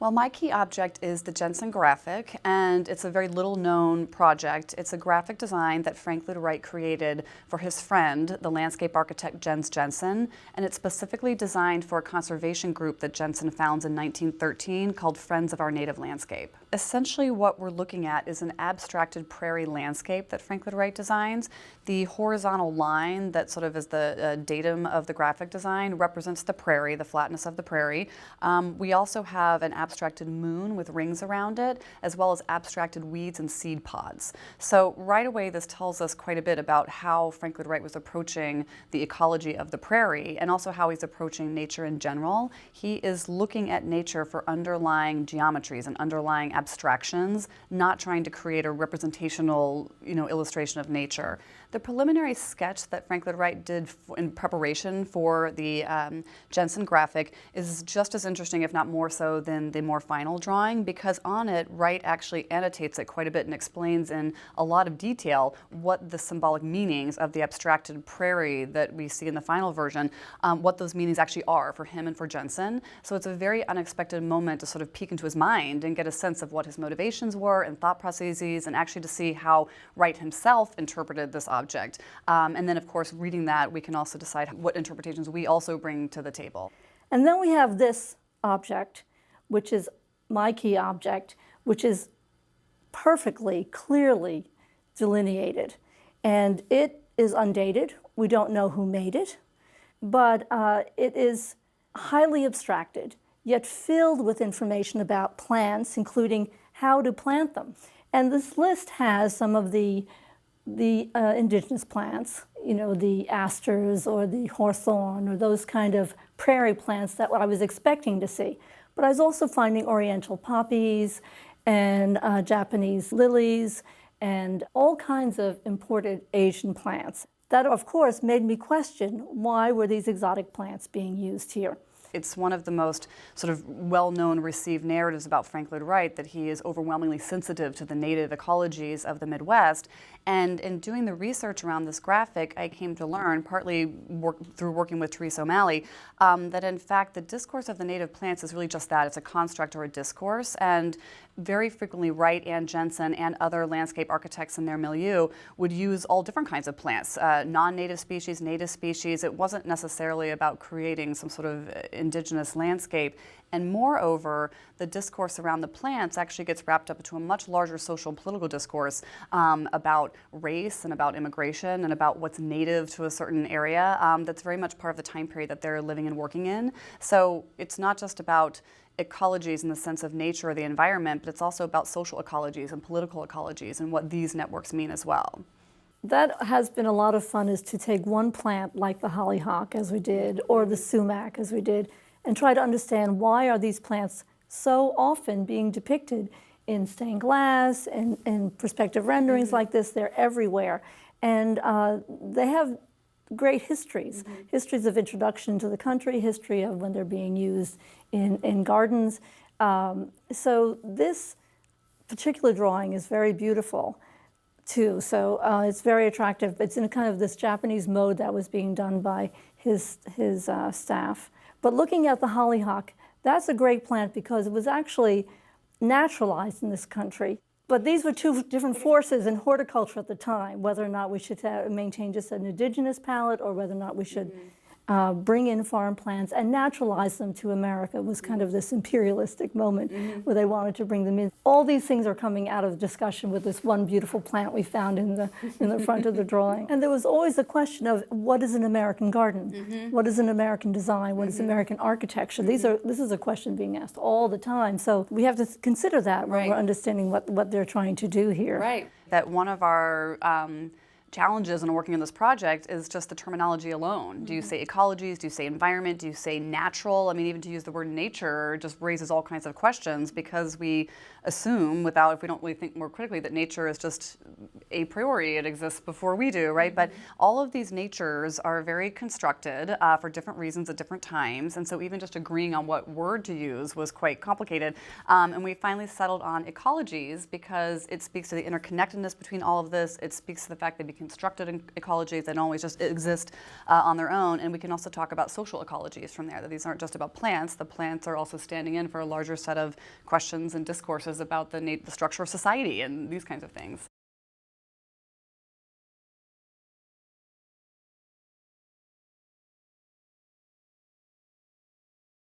Well, my key object is the Jensen Graphic, and it's a very little known project. It's a graphic design that Frank Lloyd Wright created for his friend, the landscape architect Jensen, and it's specifically designed for a conservation group that Jensen founds in 1913 called Friends of Our Native Landscape. Essentially what we're looking at is an abstracted prairie landscape that Frank Lloyd Wright designs. The horizontal line that sort of is the datum of the graphic design represents the prairie, the flatness of the prairie. We also have an abstracted moon with rings around it, as well as abstracted weeds and seed pods. So right away this tells us quite a bit about how Frank Lloyd Wright was approaching the ecology of the prairie and also how he's approaching nature in general. He is looking at nature for underlying geometries and underlying abstractions, not trying to create a representational, illustration of nature. The preliminary sketch that Frank Lloyd Wright did in preparation for the Jensen Graphic is just as interesting, if not more so, than the more final drawing, because on it, Wright actually annotates it quite a bit and explains in a lot of detail what the symbolic meanings of the abstracted prairie that we see in the final version, what those meanings actually are for him and for Jensen. So it's a very unexpected moment to sort of peek into his mind and get a sense of what his motivations were and thought processes, and actually to see how Wright himself interpreted this object. And then, of course, reading that, we can also decide what interpretations we also bring to the table. And then we have this object, which is my key object, which is perfectly, clearly delineated. And it is undated. We don't know who made it, but it is highly abstracted, yet filled with information about plants, including how to plant them. And this list has some of the indigenous plants, the asters or the hawthorn or those kind of prairie plants that I was expecting to see. But I was also finding oriental poppies and Japanese lilies and all kinds of imported Asian plants. That, of course, made me question why were these exotic plants being used here. It's one of the most sort of well-known received narratives about Frank Lloyd Wright that he is overwhelmingly sensitive to the native ecologies of the Midwest. And in doing the research around this graphic, I came to learn, partly through working with Therese that in fact the discourse of the native plants is really just that. It's a construct or a discourse. And very frequently Wright and Jensen and other landscape architects in their milieu would use all different kinds of plants, non-native species, native species. It wasn't necessarily about creating some sort of indigenous landscape. And moreover, the discourse around the plants actually gets wrapped up into a much larger social and political discourse about race and about immigration and about what's native to a certain area that's very much part of the time period that they're living and working in. So it's not just about ecologies in the sense of nature or the environment, but it's also about social ecologies and political ecologies and what these networks mean as well. That has been a lot of fun, is to take one plant like the hollyhock, as we did, or the sumac, as we did, and try to understand why are these plants so often being depicted in stained glass and perspective renderings like this. They're everywhere. And they have great histories, histories of introduction to the country, history of when they're being used in gardens. So this particular drawing is very beautiful too. So it's very attractive. It's in kind of this Japanese mode that was being done by his staff. But looking at the hollyhock, that's a great plant because it was actually naturalized in this country. But these were two different forces in horticulture at the time, whether or not we should maintain just an indigenous palette or whether or not we should bring in foreign plants and naturalize them to America. It was kind of this imperialistic moment where they wanted to bring them in. All these things are coming out of discussion with this one beautiful plant we found in the front of the drawing. And there was always the question of what is an American garden? What is an American design? What is American architecture? This is a question being asked all the time. So we have to consider that when we're understanding what they're trying to do here. Right. That one of our challenges in working on this project is just the terminology alone. Do you say ecologies? Do you say environment? Do you say natural? I mean, even to use the word nature just raises all kinds of questions because we assume, if we don't really think more critically, that nature is just a priori, it exists before we do, right? But all of these natures are very constructed for different reasons at different times, and so even just agreeing on what word to use was quite complicated. And we finally settled on ecologies because it speaks to the interconnectedness between all of this. It speaks to the fact that constructed ecologies. They don't always just exist on their own. And we can also talk about social ecologies from there, that these aren't just about plants. The plants are also standing in for a larger set of questions and discourses about the structure of society and these kinds of things.